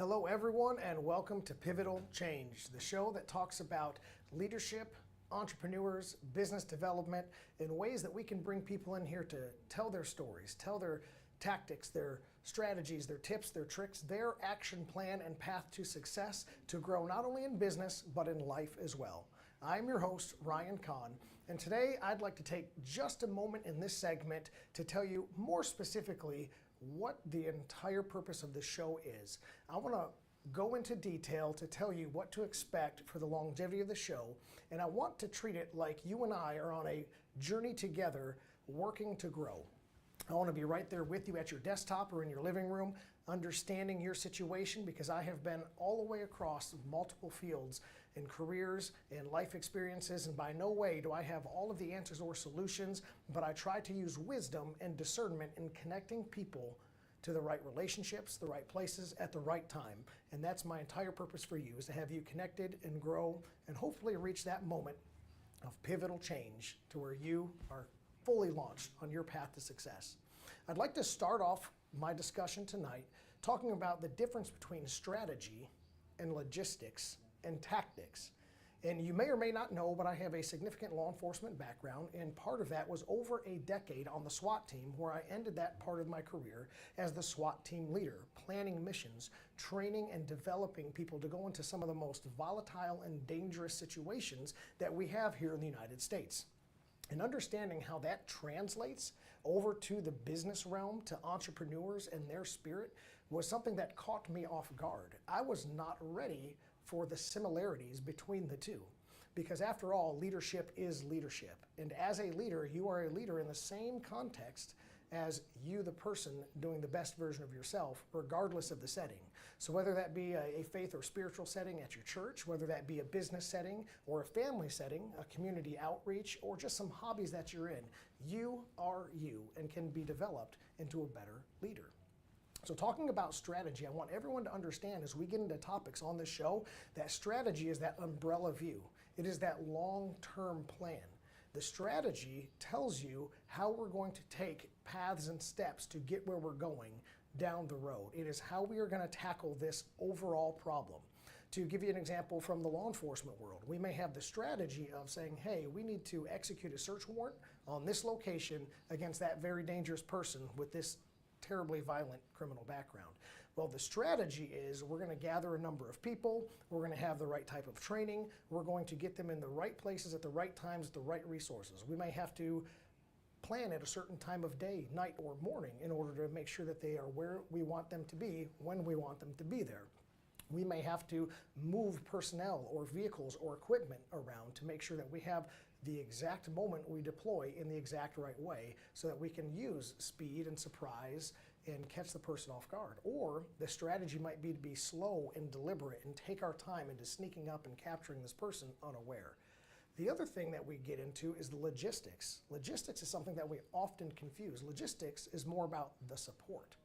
Hello, everyone, and welcome to Pivotal Change, the show that talks about leadership, entrepreneurs, business development, in ways that we can bring people in here to tell their stories, tell their tactics, their strategies, their tips, their tricks, their action plan and path to success to grow not only in business, but in life as well. I'm your host, Ryan Kahn, and today I'd like to take just a moment in this segment to tell you more specifically what the entire purpose of this show is. I want to go into detail to tell you what to expect for the longevity of the show, and I want to treat it like you and I are on a journey together working to grow. I want to be right there with you at your desktop or in your living room, understanding your situation, because I have been all the way across multiple fields in careers and life experiences, and by no way do I have all of the answers or solutions, but I try to use wisdom and discernment in connecting people to the right relationships, the right places, at the right time. And that's my entire purpose for you, is to have you connected and grow and hopefully reach that moment of pivotal change to where you are fully launched on your path to success. I'd like to start off my discussion tonight talking about the difference between strategy and logistics and tactics. And you may or may not know, but I have a significant law enforcement background, and part of that was over a decade on the SWAT team, where I ended that part of my career as the SWAT team leader, planning missions, training and developing people to go into some of the most volatile and dangerous situations that we have here in the United States. And understanding how that translates over to the business realm, to entrepreneurs and their spirit, was something that caught me off guard. I was not ready for the similarities between the two. Because after all, leadership is leadership. And as a leader, you are a leader in the same context as you, the person doing the best version of yourself, regardless of the setting. So whether that be a faith or spiritual setting at your church, whether that be a business setting or a family setting, a community outreach, or just some hobbies that you're in, you are you and can be developed into a better leader. So talking about strategy, I want everyone to understand as we get into topics on this show that strategy is that umbrella view. It is that long-term plan. The strategy tells you how we're going to take paths and steps to get where we're going down the road. It is how we are going to tackle this overall problem. To give you an example from the law enforcement world, we may have the strategy of saying, hey, we need to execute a search warrant on this location against that very dangerous person with this terribly violent criminal background. Well, the strategy is we're going to gather a number of people, we're going to have the right type of training, we're going to get them in the right places at the right times, at the right resources. We may have to plan at a certain time of day, night, or morning in order to make sure that they are where we want them to be when we want them to be there. We may have to move personnel or vehicles or equipment around to make sure that we have the exact moment we deploy in the exact right way so that we can use speed and surprise and catch the person off guard. Or the strategy might be to be slow and deliberate and take our time into sneaking up and capturing this person unaware. The other thing that we get into is the logistics. Logistics is something that we often confuse. Logistics is more about the support.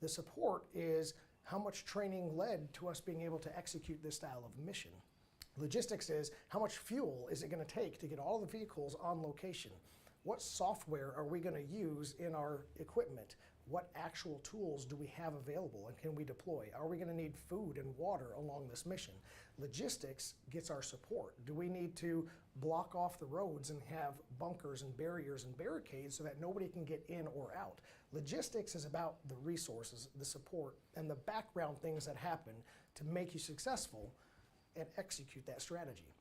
The support is how much training led to us being able to execute this style of mission. Logistics is how much fuel is it going to take to get all the vehicles on location? What software are we going to use in our equipment? What actual tools do we have available and can we deploy? Are we going to need food and water along this mission? Logistics gets our support. Do we need to block off the roads and have bunkers and barriers and barricades so that nobody can get in or out? Logistics is about the resources, the support, and the background things that happen to make you successful and execute that strategy.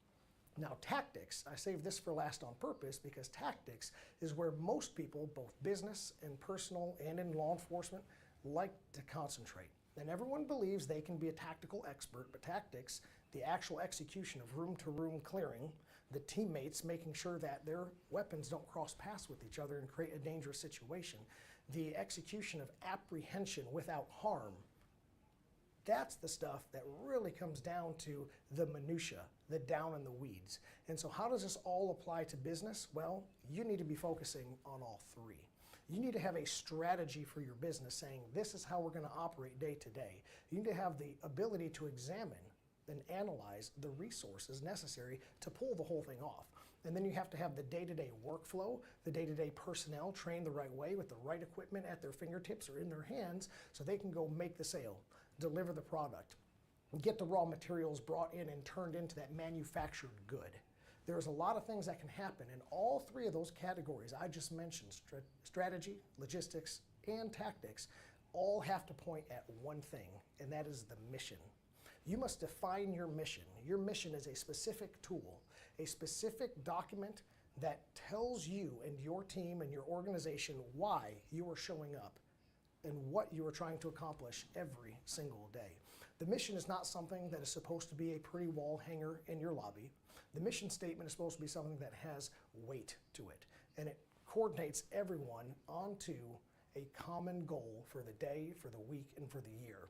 Now, tactics, I saved this for last on purpose because tactics is where most people, both business and personal and in law enforcement, like to concentrate. And everyone believes they can be a tactical expert, but tactics, the actual execution of room-to-room clearing, the teammates making sure that their weapons don't cross paths with each other and create a dangerous situation, the execution of apprehension without harm, that's the stuff that really comes down to the minutia, the down in the weeds. And so how does this all apply to business? Well, you need to be focusing on all three. You need to have a strategy for your business saying, this is how we're going to operate day to day. You need to have the ability to examine and analyze the resources necessary to pull the whole thing off. And then you have to have the day-to-day workflow, the day-to-day personnel trained the right way with the right equipment at their fingertips or in their hands so they can go make the sale. deliver the product, get the raw materials brought in and turned into that manufactured good. There's a lot of things that can happen, and all three of those categories I just mentioned, strategy, logistics, and tactics, all have to point at one thing, and that is the mission. You must define your mission. Your mission is a specific tool, a specific document that tells you and your team and your organization why you are showing up and what you are trying to accomplish every single day. The mission is not something that is supposed to be a pretty wall hanger in your lobby. The mission statement is supposed to be something that has weight to it, and it coordinates everyone onto a common goal for the day, for the week, and for the year.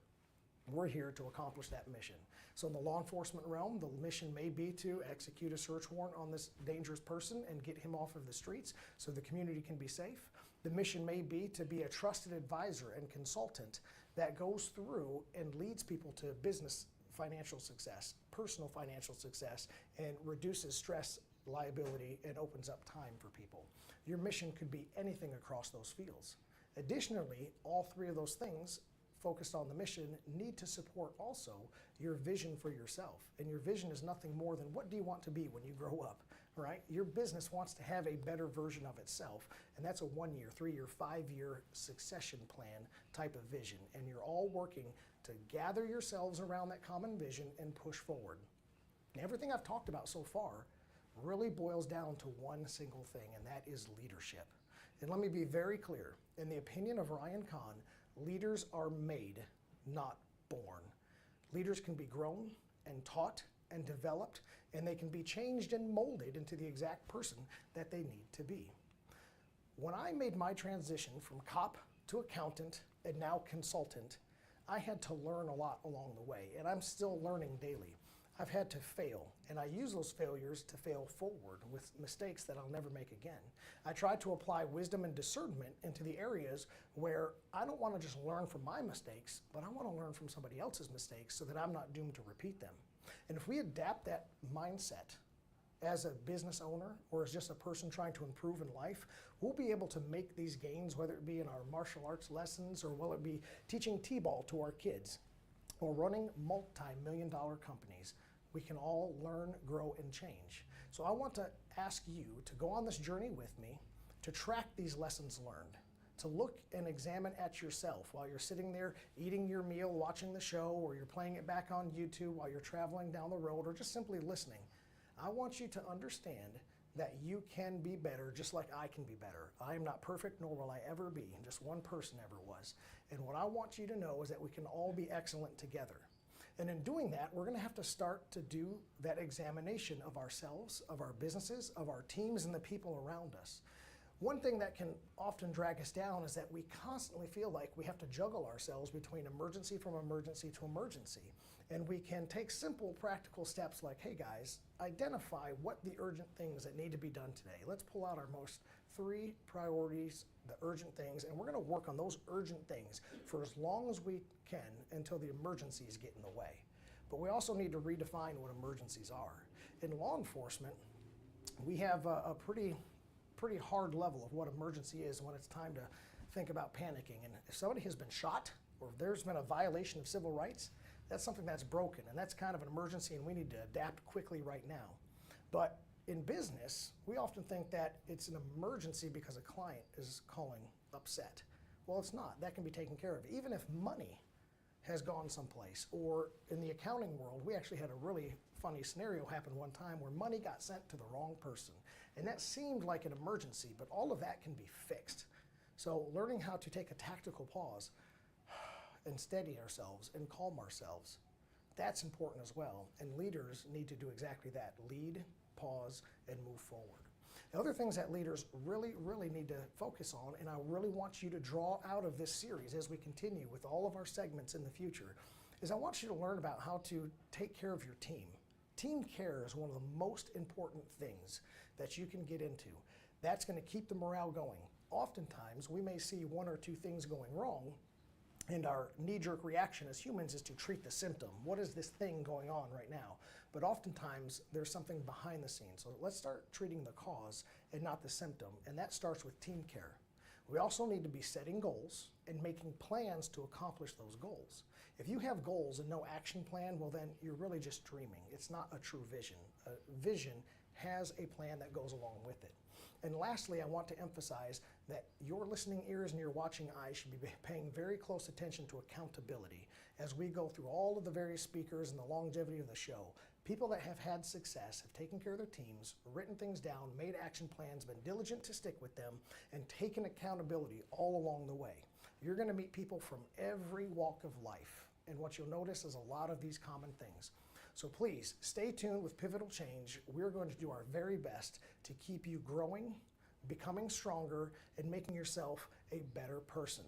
We're here to accomplish that mission. So in the law enforcement realm, the mission may be to execute a search warrant on this dangerous person and get him off of the streets so the community can be safe. The mission may be to be a trusted advisor and consultant that goes through and leads people to business financial success, personal financial success, and reduces stress, liability, and opens up time for people. Your mission could be anything across those fields. Additionally, all three of those things focused on the mission need to support also your vision for yourself. And your vision is nothing more than what do you want to be when you grow up, right? Your business wants to have a better version of itself, and that's a 1 year, 3 year, 5 year succession plan type of vision. And you're all working to gather yourselves around that common vision and push forward. And everything I've talked about so far really boils down to one single thing, and that is leadership. And let me be very clear. In the opinion of Ryan Kahn, leaders are made, not born. Leaders can be grown and taught and developed, and they can be changed and molded into the exact person that they need to be. When I made my transition from cop to accountant and now consultant, I had to learn a lot along the way, and I'm still learning daily. I've had to fail, and I use those failures to fail forward with mistakes that I'll never make again. I try to apply wisdom and discernment into the areas where I don't want to just learn from my mistakes, but I want to learn from somebody else's mistakes so that I'm not doomed to repeat them. And if we adapt that mindset as a business owner or as just a person trying to improve in life, we'll be able to make these gains, whether it be in our martial arts lessons or will it be teaching T-ball to our kids or running multi-million-dollar companies. We can all learn, grow, and change. So I want to ask you to go on this journey with me, to track these lessons learned, to look and examine at yourself while you're sitting there eating your meal, watching the show, or you're playing it back on YouTube while you're traveling down the road, or just simply listening. I want you to understand that you can be better just like I can be better. I am not perfect, nor will I ever be. Just one person ever was. And what I want you to know is that we can all be excellent together. And in doing that, we're going to have to start to do that examination of ourselves, of our businesses, of our teams, and the people around us. One thing that can often drag us down is that we constantly feel like we have to juggle ourselves between emergency from emergency to emergency. And we can take simple, practical steps like, hey guys, identify what the urgent things that need to be done today. Let's pull out our most 3 priorities, the urgent things, and we're going to work on those urgent things for as long as we can until the emergencies get in the way. But we also need to redefine what emergencies are. In law enforcement, we have a pretty hard level of what emergency is when it's time to think about panicking. And if somebody has been shot or if there's been a violation of civil rights, that's something that's broken, and that's kind of an emergency, and we need to adapt quickly right now. But in business, we often think that it's an emergency because a client is calling upset. Well, it's not. That can be taken care of. Even if money has gone someplace, or in the accounting world, we actually had a really funny scenario happen one time where money got sent to the wrong person. And that seemed like an emergency, but all of that can be fixed. So learning how to take a tactical pause and steady ourselves and calm ourselves, that's important as well. And leaders need to do exactly that. Lead, pause, and move forward. The other things that leaders really need to focus on, and I really want you to draw out of this series as we continue with all of our segments in the future, is I want you to learn about how to take care of your team. Team care is one of the most important things that you can get into. That's going to keep the morale going. Oftentimes, we may see 1 or 2 things going wrong, and our knee-jerk reaction as humans is to treat the symptom. What is this thing going on right now? But oftentimes, there's something behind the scenes. So let's start treating the cause and not the symptom, and that starts with team care. We also need to be setting goals and making plans to accomplish those goals. If you have goals and no action plan, well then you're really just dreaming. It's not a true vision. A vision has a plan that goes along with it. And lastly, I want to emphasize that your listening ears and your watching eyes should be paying very close attention to accountability as we go through all of the various speakers and the longevity of the show. People that have had success have taken care of their teams, written things down, made action plans, been diligent to stick with them, and taken accountability all along the way. You're going to meet people from every walk of life, and what you'll notice is a lot of these common things. So please stay tuned with Pivotal Change. We're going to do our very best to keep you growing, becoming stronger, and making yourself a better person.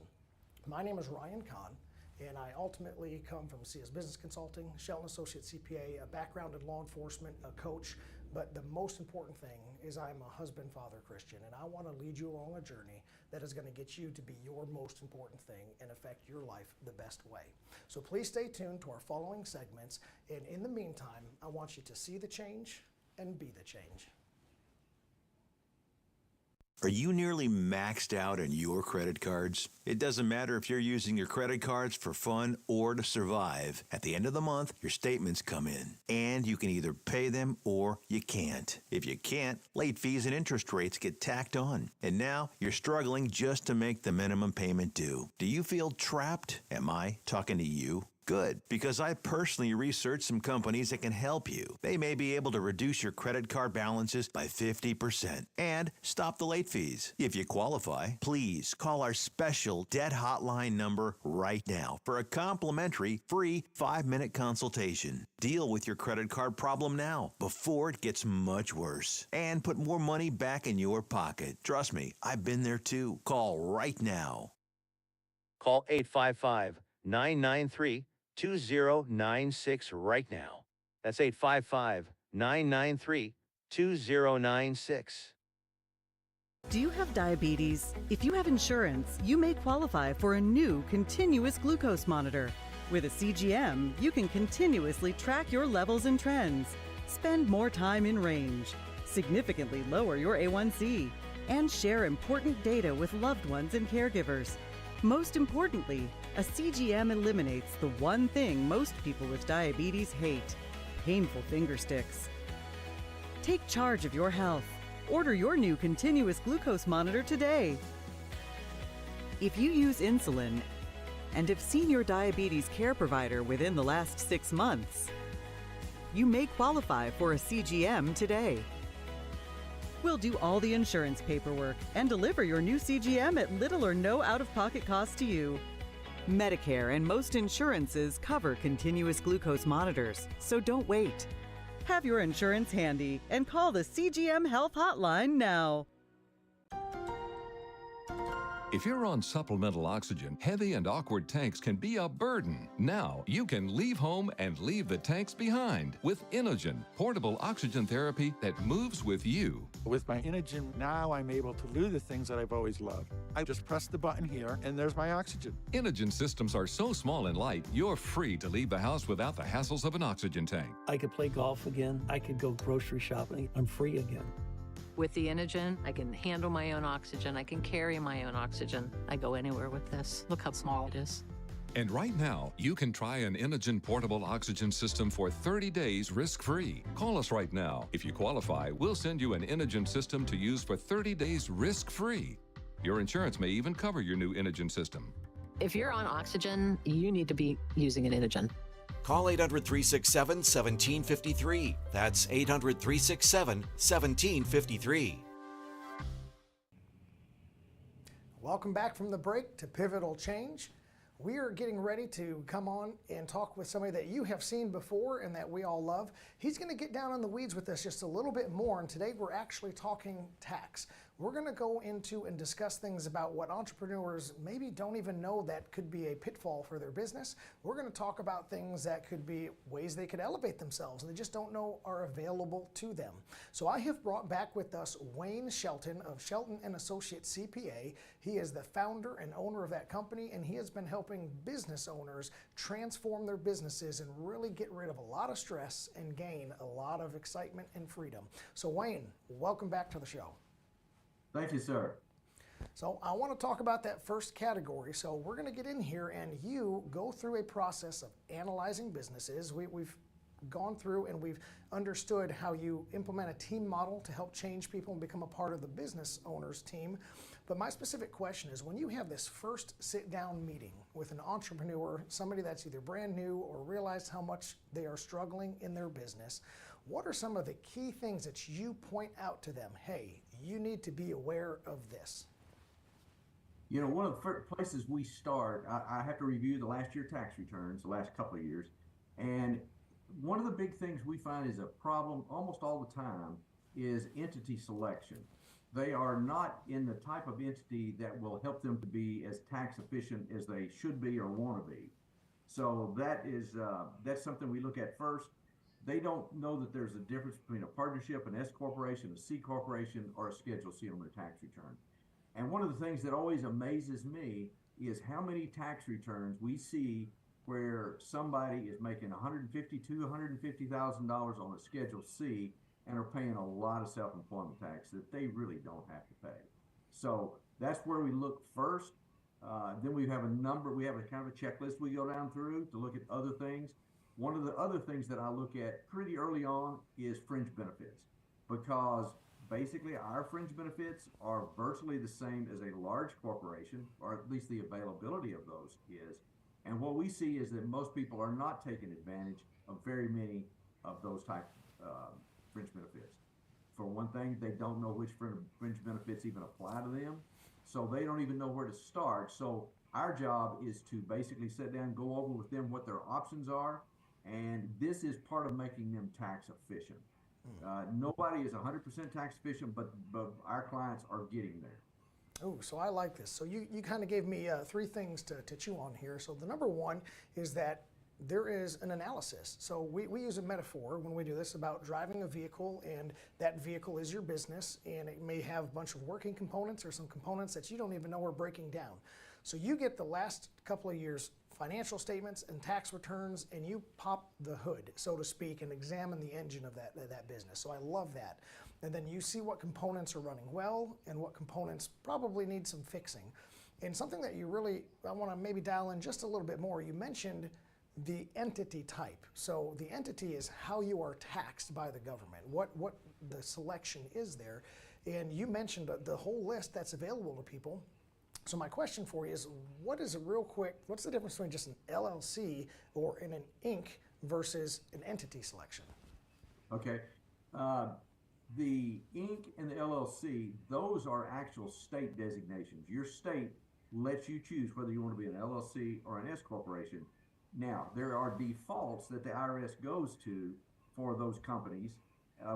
My name is Ryan Kahn, and I ultimately come from CS Business Consulting, Shelton Associate CPA, a background in law enforcement, a coach, but the most important thing is I'm a husband, father, Christian, and I want to lead you along a journey that is going to get you to be your most important thing and affect your life the best way. So please stay tuned to our following segments, and in the meantime, I want you to see the change and be the change. Are you nearly maxed out on your credit cards? It doesn't matter if you're using your credit cards for fun or to survive. At the end of the month, your statements come in, and you can either pay them or you can't. If you can't, late fees and interest rates get tacked on. And now you're struggling just to make the minimum payment due. Do you feel trapped? Am I talking to you? Good, because I personally researched some companies that can help you. They may be able to reduce your credit card balances by 50% and stop the late fees. If you qualify, please call our special debt hotline number right now for a complimentary free 5-minute consultation. Deal with your credit card problem now before it gets much worse and put more money back in your pocket. Trust me, I've been there too. Call right now. Call 855-993-2096 right now. That's 855-993-2096. Do you have diabetes? If you have insurance, you may qualify for a new continuous glucose monitor. With a CGM, you can continuously track your levels and trends, spend more time in range, significantly lower your A1C, and share important data with loved ones and caregivers. Most importantly, a CGM eliminates the one thing most people with diabetes hate: painful finger sticks. Take charge of your health. Order your new continuous glucose monitor today. If you use insulin and have seen your diabetes care provider within the last 6 months, you may qualify for a CGM today. We'll do all the insurance paperwork and deliver your new CGM at little or no out-of-pocket cost to you. Medicare and most insurances cover continuous glucose monitors, so don't wait. Have your insurance handy and call the CGM Health Hotline now. If you're on supplemental oxygen, heavy and awkward tanks can be a burden. Now you can leave home and leave the tanks behind with Inogen, portable oxygen therapy that moves with you. With my Inogen, now I'm able to do the things that I've always loved. I just press the button here, and there's my oxygen. Inogen systems are so small and light, you're free to leave the house without the hassles of an oxygen tank. I could play golf again. I could go grocery shopping. I'm free again. With the Inogen, I can handle my own oxygen. I can carry my own oxygen. I go anywhere with this. Look how small it is. And right now, you can try an Inogen portable oxygen system for 30 days risk-free. Call us right now. If you qualify, we'll send you an Inogen system to use for 30 days risk-free. Your insurance may even cover your new Inogen system. If you're on oxygen, you need to be using an Inogen. Call 800-367-1753. That's 800-367-1753. Welcome back from the break to Pivotal Change. We are getting ready to come on and talk with somebody that you have seen before and that we all love. He's going to get down in the weeds with us just a little bit more, and today we're actually talking tax. We're going to go into and discuss things about what entrepreneurs maybe don't even know that could be a pitfall for their business. We're going to talk about things that could be ways they could elevate themselves and they just don't know are available to them. So I have brought back with us Wayne Shelton of Shelton & Associates CPA. He is the founder and owner of that company, and he has been helping business owners transform their businesses and really get rid of a lot of stress and gain a lot of excitement and freedom. So Wayne, welcome back to the show. Thank you, sir. So I want to talk about that first category. So we're going to get in here and you go through a process of analyzing businesses. We've gone through and we've understood how you implement a team model to help change people and become a part of the business owner's team. But my specific question is, when you have this first sit-down meeting with an entrepreneur, somebody that's either brand new or realized how much they are struggling in their business, what are some of the key things that you point out to them? Hey, you need to be aware of this. You know, one of the first places we start, I have to review the last year tax returns, the last couple of years. And one of the big things we find is a problem almost all the time is entity selection. They are not in the type of entity that will help them to be as tax efficient as they should be or want to be. So that's something we look at first. They don't know that there's a difference between a partnership, an S corporation, a C corporation, or a Schedule C on their tax return. And one of the things that always amazes me is how many tax returns we see where somebody is making $150,000 to $250,000 on a Schedule C and are paying a lot of self-employment tax that they really don't have to pay. So that's where we look first. Then we have a kind of a checklist we go down through to look at other things. One of the other things that I look at pretty early on is fringe benefits, because basically our fringe benefits are virtually the same as a large corporation, or at least the availability of those is. And what we see is that most people are not taking advantage of very many of those type fringe benefits. For one thing, they don't know which fringe benefits even apply to them, so they don't even know where to start. So our job is to basically sit down, go over with them what their options are, and this is part of making them tax efficient. Nobody is 100% tax efficient, but our clients are getting there. Oh, so I like this. So you kind of gave me three things to chew on here. So the number one is that there is an analysis. So we use a metaphor when we do this about driving a vehicle, and that vehicle is your business, and it may have a bunch of working components or some components that you don't even know are breaking down. So you get the last couple of years financial statements and tax returns, and you pop the hood, so to speak, and examine the engine of that business. So I love that. And then you see what components are running well and what components probably need some fixing. And something that I want to maybe dial in just a little bit more, you mentioned the entity type. So the entity is how you are taxed by the government, what the selection is there. And you mentioned the whole list that's available to people. So my question for you is, what's the difference between just an LLC or an Inc. versus an entity selection? Okay. The Inc. and the LLC, those are actual state designations. Your state lets you choose whether you want to be an LLC or an S corporation. Now, there are defaults that the IRS goes to for those companies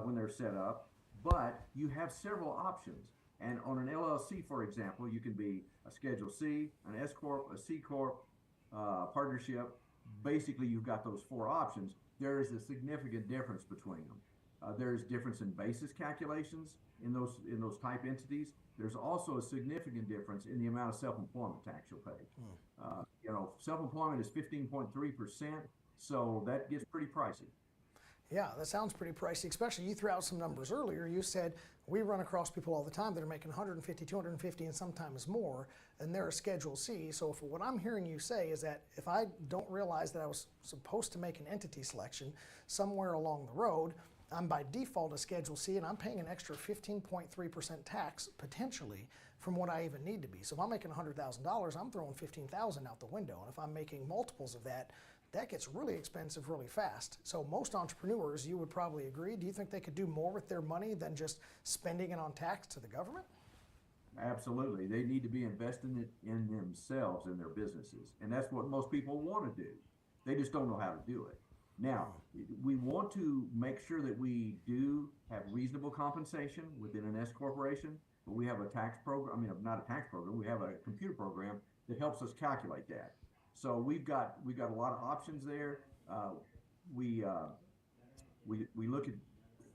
when they're set up, but you have several options. And on an LLC, for example, you can be a Schedule C, an S Corp, a C Corp, partnership. Basically, you've got those four options. There is a significant difference between them. There's difference in basis calculations in those type entities. There's also a significant difference in the amount of self-employment tax you'll pay. Self-employment is 15.3%, so that gets pretty pricey. Yeah, that sounds pretty pricey, especially you threw out some numbers earlier. You said we run across people all the time that are making 150, 250, and sometimes more, and they're a Schedule C. So if what I'm hearing you say is that if I don't realize that I was supposed to make an entity selection somewhere along the road, I'm by default a Schedule C, and I'm paying an extra 15.3% tax potentially from what I even need to be. So if I'm making $100,000, I'm throwing $15,000 out the window. And if I'm making multiples of that, that gets really expensive really fast. So most entrepreneurs, you would probably agree, do you think they could do more with their money than just spending it on tax to the government? Absolutely. They need to be investing it in themselves and their businesses. And that's what most people want to do. They just don't know how to do it. Now, we want to make sure that we do have reasonable compensation within an S corporation, but we have a tax program, not a tax program, we have a computer program that helps us calculate that. So we've got a lot of options there. We look at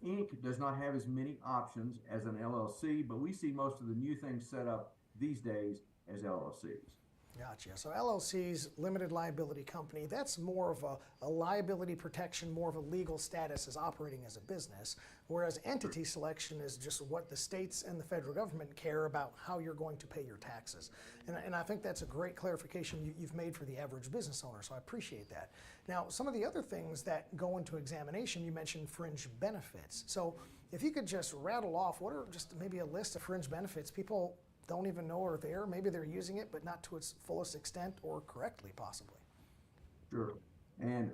Inc. does not have as many options as an LLC, but we see most of the new things set up these days as LLCs. Gotcha. So LLC's limited liability company, that's more of a liability protection, more of a legal status as operating as a business, whereas entity selection is just what the states and the federal government care about how you're going to pay your taxes. And I think that's a great clarification you've made for the average business owner, so I appreciate that. Now, some of the other things that go into examination, you mentioned fringe benefits. So if you could just rattle off, what are just maybe a list of fringe benefits people don't even know are there? Maybe they're using it, but not to its fullest extent or correctly, possibly. Sure. And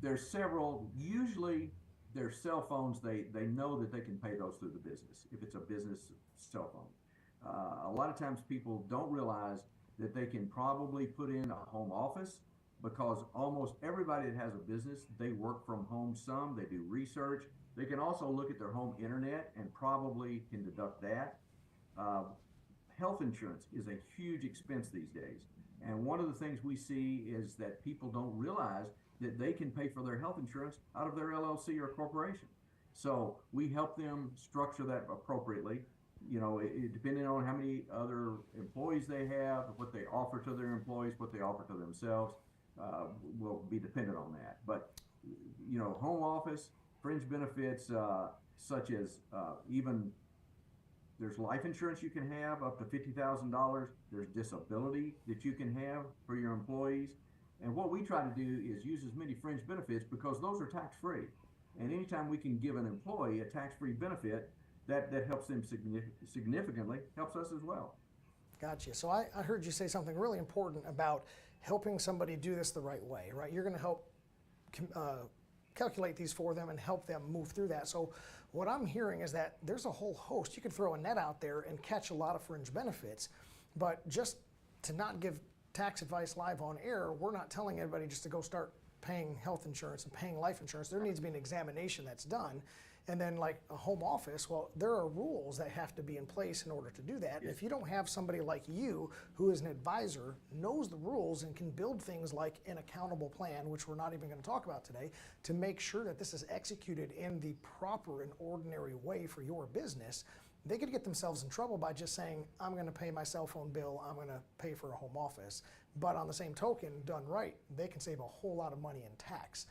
there's several, usually their cell phones, they know that they can pay those through the business, if it's a business cell phone. A lot of times people don't realize that they can probably put in a home office, because almost everybody that has a business, they work from home some, they do research. They can also look at their home internet and probably can deduct that. Health insurance is a huge expense these days. And one of the things we see is that people don't realize that they can pay for their health insurance out of their LLC or corporation. So we help them structure that appropriately. You know, depending on how many other employees they have, what they offer to their employees, what they offer to themselves, will be dependent on that. But, you know, home office, fringe benefits, such as even there's life insurance you can have up to $50,000. There's disability that you can have for your employees. And what we try to do is use as many fringe benefits because those are tax-free. And anytime we can give an employee a tax-free benefit, that helps them significantly, helps us as well. Gotcha. So I heard you say something really important about helping somebody do this the right way, right? You're going to help calculate these for them and help them move through that. So what I'm hearing is that there's a whole host. You could throw a net out there and catch a lot of fringe benefits, but just to not give tax advice live on air, we're not telling everybody just to go start paying health insurance and paying life insurance. There needs to be an examination that's done. And then like a home office, well, there are rules that have to be in place in order to do that. Yes. If you don't have somebody like you, who is an advisor, knows the rules and can build things like an accountable plan, which we're not even going to talk about today, to make sure that this is executed in the proper and ordinary way for your business, they could get themselves in trouble by just saying, I'm going to pay my cell phone bill, I'm going to pay for a home office. But on the same token, done right, they can save a whole lot of money in tax.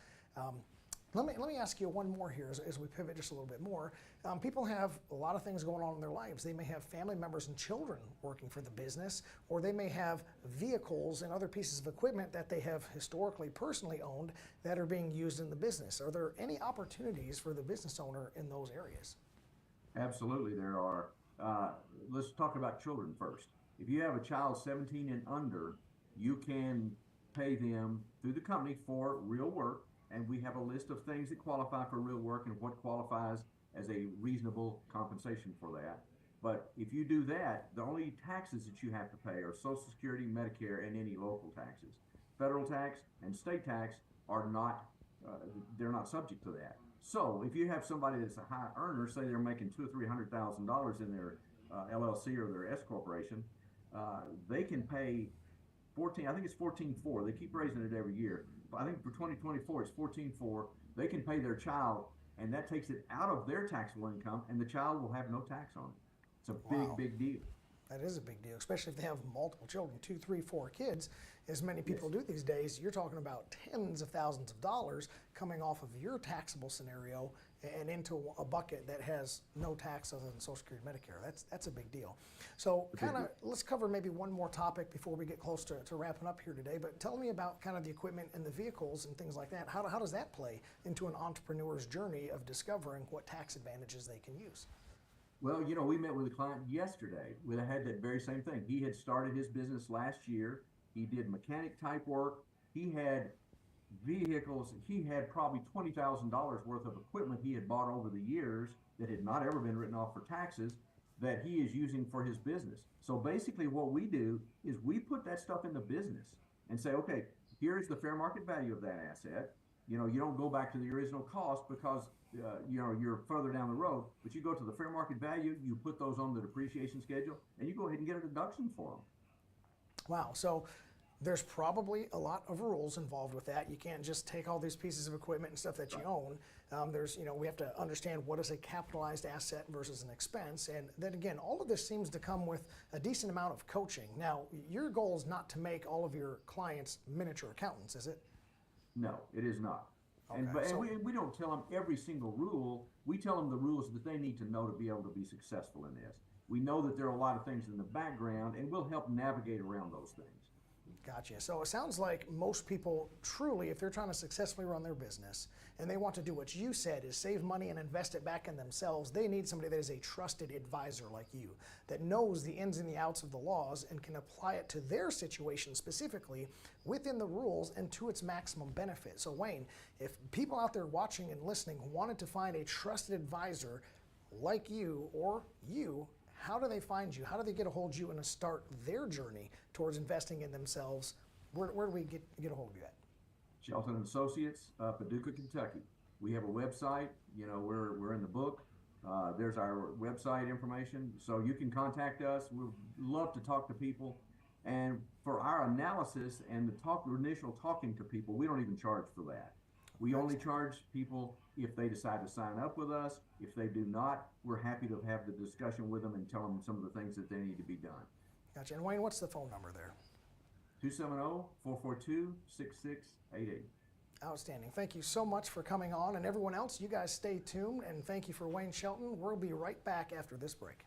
Let me ask you one more here as we pivot just a little bit more. People have a lot of things going on in their lives. They may have family members and children working for the business, or they may have vehicles and other pieces of equipment that they have historically personally owned that are being used in the business. Are there any opportunities for the business owner in those areas? Absolutely, there are. Let's talk about children first. If you have a child 17 and under, you can pay them through the company for real work. And we have a list of things that qualify for real work and what qualifies as a reasonable compensation for that. But if you do that, the only taxes that you have to pay are Social Security, Medicare, and any local taxes. Federal tax and state tax are not, they're not subject to that. So if you have somebody that's a high earner, say they're making $200,000 or $300,000 in their LLC or their S corporation, they can pay I think it's 14.4. They keep raising it every year. But I think for 2024, it's 14.4. They can pay their child, and that takes it out of their taxable income, and the child will have no tax on it. It's a big, big deal. That is a big deal, especially if they have multiple children, 2, 3, 4 kids, as many people do these days. You're talking about tens of thousands of dollars coming off of your taxable scenario and into a bucket that has no tax other than Social Security, Medicare. That's a big deal. So kind of let's cover maybe one more topic before we get close to wrapping up here today. But tell me about kind of the equipment and the vehicles and things like that. How does that play into an entrepreneur's journey of discovering what tax advantages they can use? Well, you know, we met with a client yesterday that had that very same thing. He had started his business last year. He did mechanic type work. He had vehicles. He had probably $20,000 worth of equipment he had bought over the years that had not ever been written off for taxes that he is using for his business. So basically what we do is we put that stuff in the business and say, okay, here's the fair market value of that asset. You know, you don't go back to the original cost because you know, you're further down the road, but you go to the fair market value, you put those on the depreciation schedule, and you go ahead and get a deduction for them. Wow. So There's probably a lot of rules involved with that. You can't just take all these pieces of equipment and stuff that you own. We have to understand what is a capitalized asset versus an expense. And then again, all of this seems to come with a decent amount of coaching. Now, your goal is not to make all of your clients miniature accountants, is it? No, it is not. Okay, And we don't tell them every single rule. We tell them the rules that they need to know to be able to be successful in this. We know that there are a lot of things in the background, and we'll help navigate around those things. Gotcha. So it sounds like most people truly, if they're trying to successfully run their business and they want to do what you said is save money and invest it back in themselves, they need somebody that is a trusted advisor like you, that knows the ins and the outs of the laws and can apply it to their situation specifically within the rules and to its maximum benefit. So Wayne, if people out there watching and listening wanted to find a trusted advisor like you or you, how do they find you? How do they get a hold of you and start their journey towards investing in themselves? Where do we get a hold of you at? Shelton and Associates, Paducah, Kentucky. We have a website. We're in the book. There's our website information, so you can contact us. We'd love to talk to people. And for our analysis and the initial talking to people, we don't even charge for that. We only charge people if they decide to sign up with us. If they do not, we're happy to have the discussion with them and tell them some of the things that they need to be done. Gotcha. And Wayne, what's the phone number there? 270-442-6688. Outstanding. Thank you so much for coming on. And everyone else, you guys stay tuned. And thank you for Wayne Shelton. We'll be right back after this break.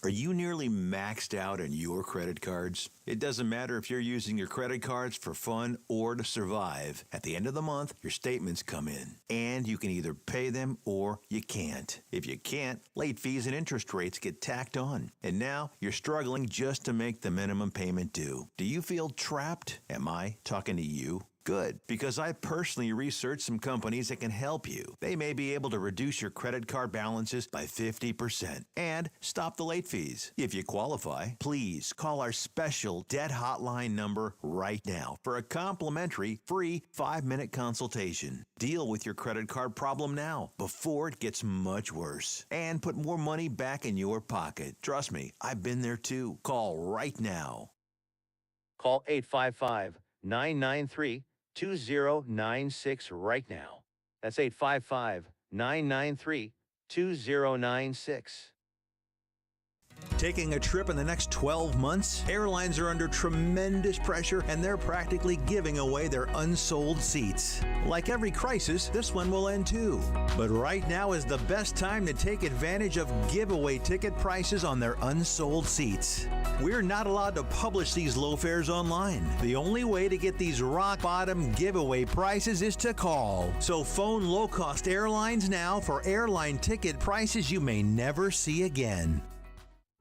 Are you nearly maxed out on your credit cards? It doesn't matter if you're using your credit cards for fun or to survive. At the end of the month, your statements come in, and you can either pay them or you can't. If you can't, late fees and interest rates get tacked on. And now you're struggling just to make the minimum payment due. Do you feel trapped? Am I talking to you? Good, because I personally researched some companies that can help you. They may be able to reduce your credit card balances by 50% and stop the late fees. If you qualify, please call our special debt hotline number right now for a complimentary free 5-minute consultation. Deal with your credit card problem now before it gets much worse and put more money back in your pocket. Trust me, I've been there too. Call right now. Call 855-993-2096 right now. That's 855-993-2096. Taking a trip in the next 12 months? Airlines are under tremendous pressure and they're practically giving away their unsold seats. Like every crisis, this one will end too. But right now is the best time to take advantage of giveaway ticket prices on their unsold seats. We're not allowed to publish these low fares online. The only way to get these rock bottom giveaway prices is to call. So phone low-cost airlines now for airline ticket prices you may never see again.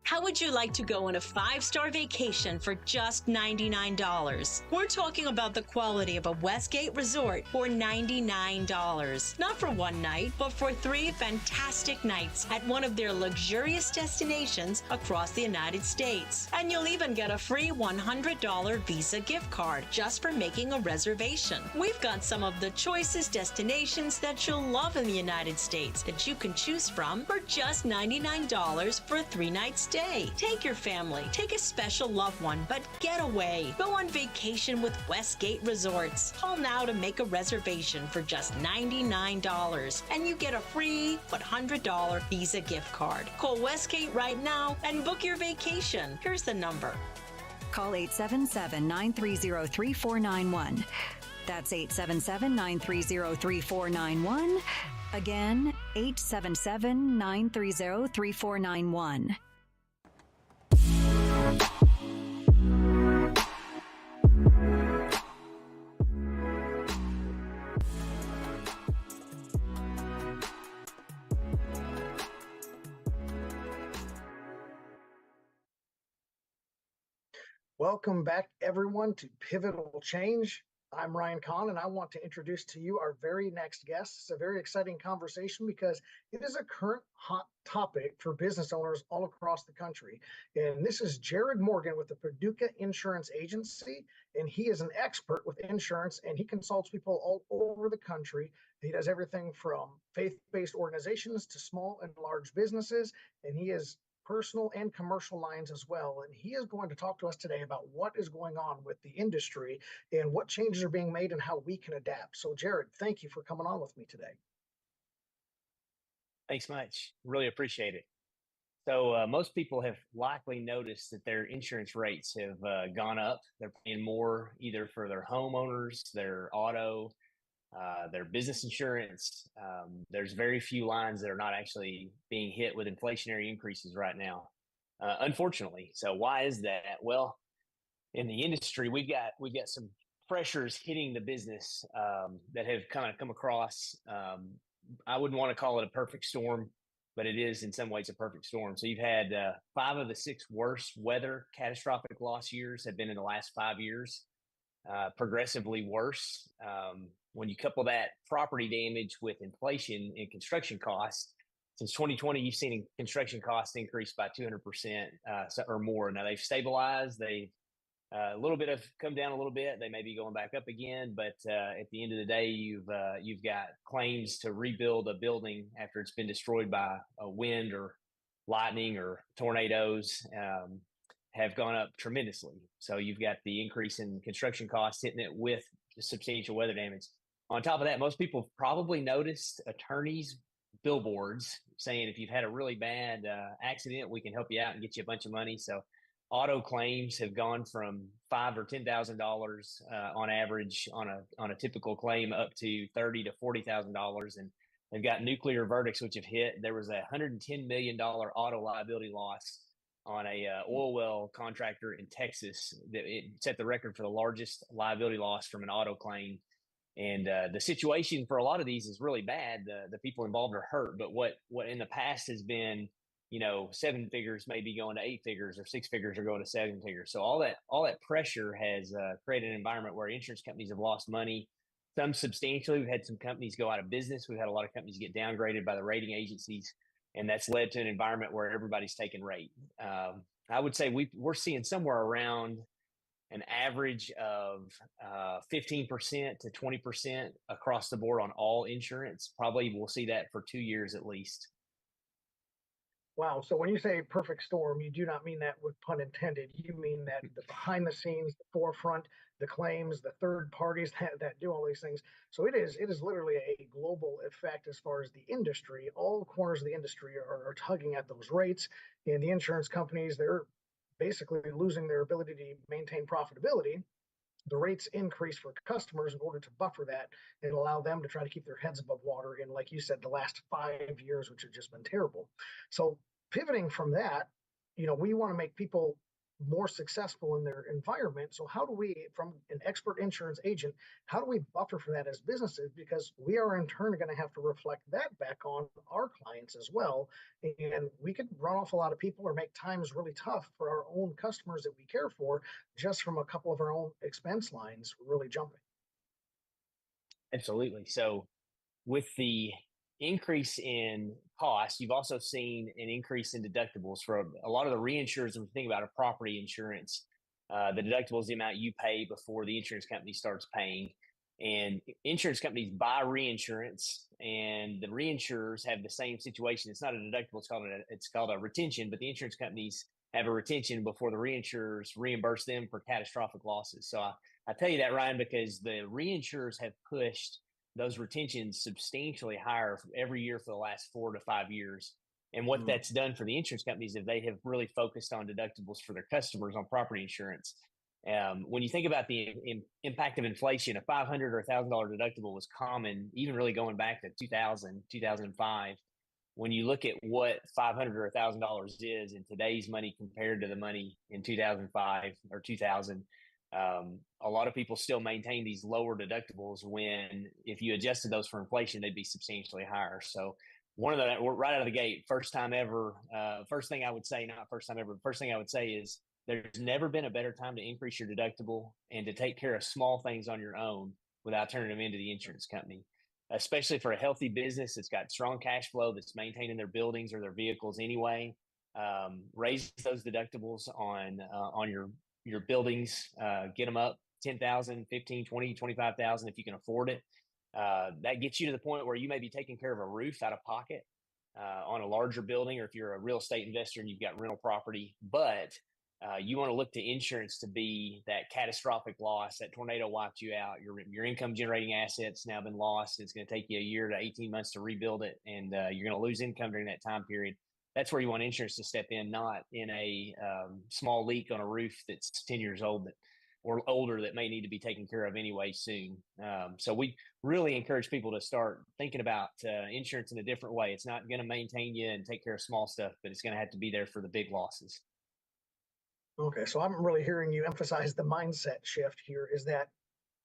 How would you like to go on a 5-star vacation for just $99? We're talking about the quality of a Westgate resort for $99. Not for one night, but for 3 fantastic nights at one of their luxurious destinations across the United States. And you'll even get a free $100 Visa gift card just for making a reservation. We've got some of the choicest destinations that you'll love in the United States that you can choose from for just $99 for a 3-night stay. Take your family, take a special loved one, but get away. Go on vacation with Westgate Resorts. Call now to make a reservation for just $99, and you get a free $100 Visa gift card. Call Westgate right now and book your vacation. Here's the number. Call 877-930-3491. That's 877-930-3491. Again, 877-930-3491. Welcome back, everyone, to Pivotal Change. I'm Ryan Kahn, and I want to introduce to you our very next guest. It's a very exciting conversation because it is a current hot topic for business owners all across the country. And this is Jared Morgan with the Paducah Insurance Agency, and he is an expert with insurance, and he consults people all over the country. He does everything from faith-based organizations to small and large businesses, and he is personal and commercial lines as well. And he is going to talk to us today about what is going on with the industry and what changes are being made and how we can adapt. So, Jared, thank you for coming on with me today. Thanks much. Really appreciate it. So most people have likely noticed that their insurance rates have gone up. They're paying more either for their homeowners, their auto, their business insurance. There's very few lines that are not actually being hit with inflationary increases right now, unfortunately. So why is that? Well, in the industry, we've got some pressures hitting the business that have kind of come across. I wouldn't want to call it a perfect storm, but it is in some ways a perfect storm. So you've had 5 of the 6 worst weather catastrophic loss years have been in the last 5 years, progressively worse. When you couple that property damage with inflation and construction costs, since 2020, you've seen construction costs increase by 200% or more. Now they've stabilized. They've a little bit have come down a little bit. They may be going back up again, but at the end of the day, you've got claims to rebuild a building after it's been destroyed by a wind or lightning or tornadoes have gone up tremendously. So you've got the increase in construction costs hitting it with substantial weather damage. On top of that, most people have probably noticed attorneys' billboards saying if you've had a really bad accident, we can help you out and get you a bunch of money. So auto claims have gone from $5,000 or $10,000 on average on a typical claim up to $30,000 to $40,000, and they've got nuclear verdicts which have hit. There was a $110 million auto liability loss on a oil well contractor in Texas that it set the record for the largest liability loss from an auto claim. And the situation for a lot of these is really bad. The people involved are hurt, but what in the past has been, 7 figures may be going to 8 figures, or 6 figures are going to 7 figures. So all that pressure has created an environment where insurance companies have lost money, some substantially. We've had some companies go out of business. We've had a lot of companies get downgraded by the rating agencies, and that's led to an environment where everybody's taking rate. I would say we're seeing somewhere around an average of 15% to 20% across the board on all insurance. Probably we'll see that for 2 years at least. Wow. So when you say perfect storm, you do not mean that with pun intended. You mean that the behind the scenes, the forefront, the claims, the third parties that do all these things. So it is literally a global effect as far as the industry. All corners of the industry are tugging at those rates, and the insurance companies, they're basically losing their ability to maintain profitability. The rates increase for customers in order to buffer that and allow them to try to keep their heads above water in, like you said, the last 5 years, which have just been terrible. So pivoting from that, we want to make people more successful in their environment. So how do we, from an expert insurance agent, how do we buffer for that as businesses? Because we are in turn going to have to reflect that back on our clients as well. And we could run off a lot of people or make times really tough for our own customers that we care for just from a couple of our own expense lines really jumping. Absolutely. So with the increase in cost, you've also seen an increase in deductibles for a lot of the reinsurers. When you think about a property insurance, the deductible is the amount you pay before the insurance company starts paying. And insurance companies buy reinsurance, and the reinsurers have the same situation. It's not a deductible; it's called a retention. But the insurance companies have a retention before the reinsurers reimburse them for catastrophic losses. So I tell you that, Ryan, because the reinsurers have pushed those retentions substantially higher every year for the last 4 to 5 years. And what that's done for the insurance companies is they have really focused on deductibles for their customers on property insurance. When you think about the impact of inflation, a $500 or $1,000 deductible was common, even really going back to 2000, 2005. When you look at what $500 or $1,000 is in today's money compared to the money in 2005 or 2000, a lot of people still maintain these lower deductibles when, if you adjusted those for inflation, they'd be substantially higher. So right out of the gate, first thing I would say is there's never been a better time to increase your deductible and to take care of small things on your own without turning them into the insurance company, especially for a healthy business that's got strong cash flow, that's maintaining their buildings or their vehicles anyway. Raise those deductibles on your buildings, get them up 10,000, 15, 20, 25,000 if you can afford it. That gets you to the point where you may be taking care of a roof out of pocket, on a larger building, or if you're a real estate investor and you've got rental property. But you want to look to insurance to be that catastrophic loss. That tornado wiped you out. Your income generating assets now been lost. It's going to take you a year to 18 months to rebuild it, and you're going to lose income during that time period. That's where you want insurance to step in, not in a small leak on a roof that's 10 years old or older that may need to be taken care of anyway soon. So we really encourage people to start thinking about insurance in a different way. It's not going to maintain you and take care of small stuff, but it's going to have to be there for the big losses. Okay, so I'm really hearing you emphasize the mindset shift here, is that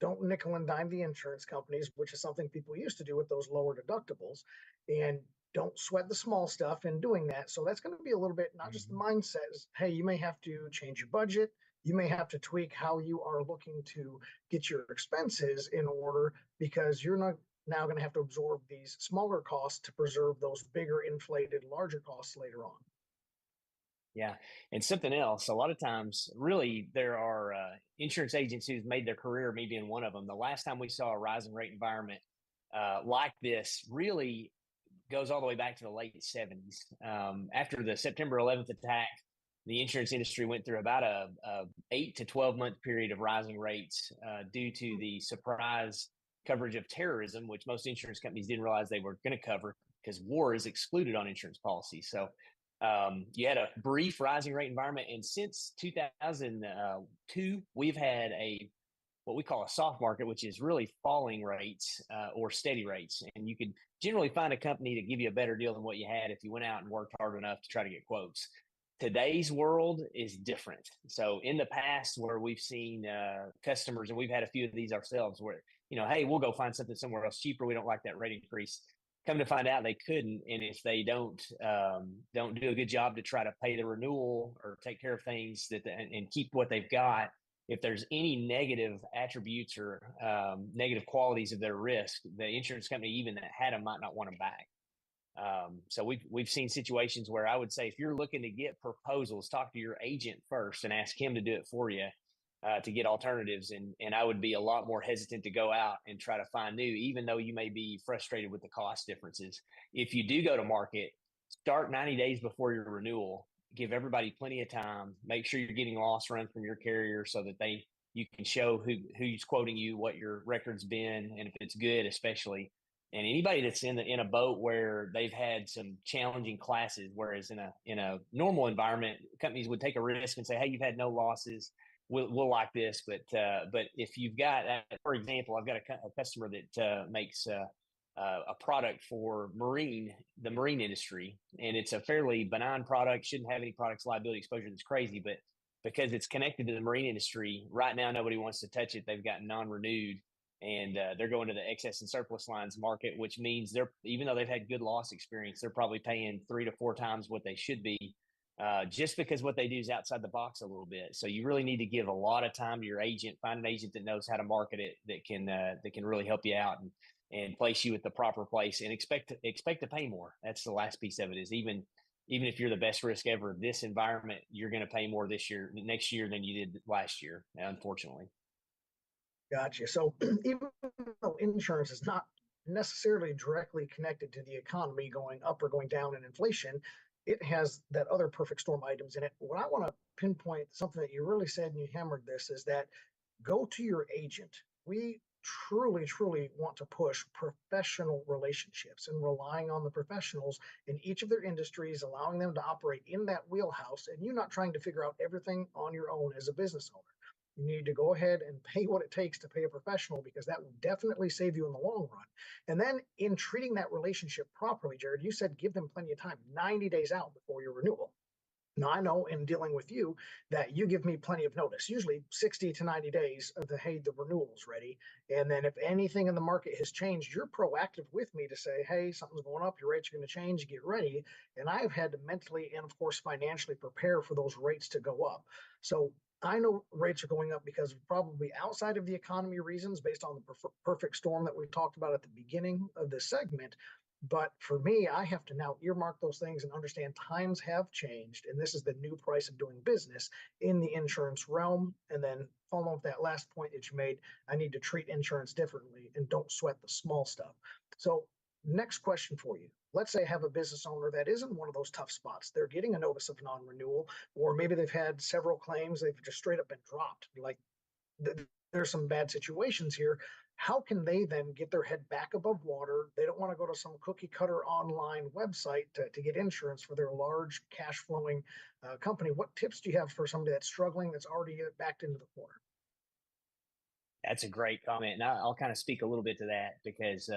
don't nickel and dime the insurance companies, which is something people used to do with those lower deductibles, and don't sweat the small stuff in doing that. So that's going to be a little bit, not just the mindset is, hey, you may have to change your budget. You may have to tweak how you are looking to get your expenses in order, because you're not now going to have to absorb these smaller costs to preserve those bigger inflated, larger costs later on. Yeah. And something else, a lot of times, really, there are insurance agents who've made their career, me being one of them. The last time we saw a rising rate environment like this really goes all the way back to the late 70s. After the September 11th attack, the insurance industry went through about a 8 to 12 month period of rising rates due to the surprise coverage of terrorism, which most insurance companies didn't realize they were going to cover, because war is excluded on insurance policies. So you had a brief rising rate environment, and since 2002, we've had what we call a soft market, which is really falling rates or steady rates. And you could generally find a company to give you a better deal than what you had if you went out and worked hard enough to try to get quotes. Today's world is different. So in the past, where we've seen customers, and we've had a few of these ourselves, where, hey, we'll go find something somewhere else cheaper. We don't like that rate increase. Come to find out they couldn't, and if they don't do a good job to try to pay the renewal or take care of things and keep what they've got, if there's any negative attributes or negative qualities of their risk, the insurance company, even that had them, might not want them back. So we've seen situations where I would say, if you're looking to get proposals, talk to your agent first and ask him to do it for you. To get alternatives, and I would be a lot more hesitant to go out and try to find new, even though you may be frustrated with the cost differences. If you do go to market, start 90 days before your renewal. Give everybody plenty of time. Make sure you're getting loss runs from your carrier so that you can show who's quoting you, what your record's been, and if it's good, especially. And anybody that's in a boat where they've had some challenging classes, whereas in a normal environment, companies would take a risk and say, hey, you've had no losses. We'll like this, but if you've got, for example, I've got a customer that makes a product for the marine industry, and it's a fairly benign product, shouldn't have any products liability exposure that's crazy, but because it's connected to the marine industry, right now nobody wants to touch it. They've gotten non-renewed, and they're going to the excess and surplus lines market, which means even though they've had good loss experience, they're probably paying 3 to 4 times what they should be. Just because what they do is outside the box a little bit. So you really need to give a lot of time to your agent, find an agent that knows how to market it, that can really help you out and place you at the proper place, and expect to pay more. That's the last piece of it, is even if you're the best risk ever, this environment, you're going to pay more next year than you did last year, unfortunately. Gotcha. So even though insurance is not necessarily directly connected to the economy going up or going down in inflation, it has that other perfect storm items in it. What I want to pinpoint, something that you really said and you hammered this, is that go to your agent. We truly, truly want to push professional relationships and relying on the professionals in each of their industries, allowing them to operate in that wheelhouse, and you not trying to figure out everything on your own as a business owner. You need to go ahead and pay what it takes to pay a professional, because that will definitely save you in the long run. And then in treating that relationship properly, Jared, you said give them plenty of time, 90 days out before your renewal. Now, I know in dealing with you that you give me plenty of notice, usually 60 to 90 days of hey, the renewal's ready. And then if anything in the market has changed, you're proactive with me to say, hey, something's going up, your rates are going to change, get ready. And I've had to mentally and, of course, financially prepare for those rates to go up. So I know rates are going up because of probably outside of the economy reasons, based on the perfect storm that we talked about at the beginning of this segment. But for me, I have to now earmark those things and understand times have changed, and this is the new price of doing business in the insurance realm. And then following up that last point that you made, I need to treat insurance differently and don't sweat the small stuff. So next question for you. let's say I have a business owner that is in one of those tough spots. They're getting a notice of non-renewal, or maybe they've had several claims. They've just straight up been dropped. Like there's some bad situations here. How can they then get their head back above water? They don't want to go to some cookie cutter online website to get insurance for their large cash flowing company. What tips do you have for somebody that's struggling, that's already backed into the corner? That's a great comment. And I'll kind of speak a little bit to that because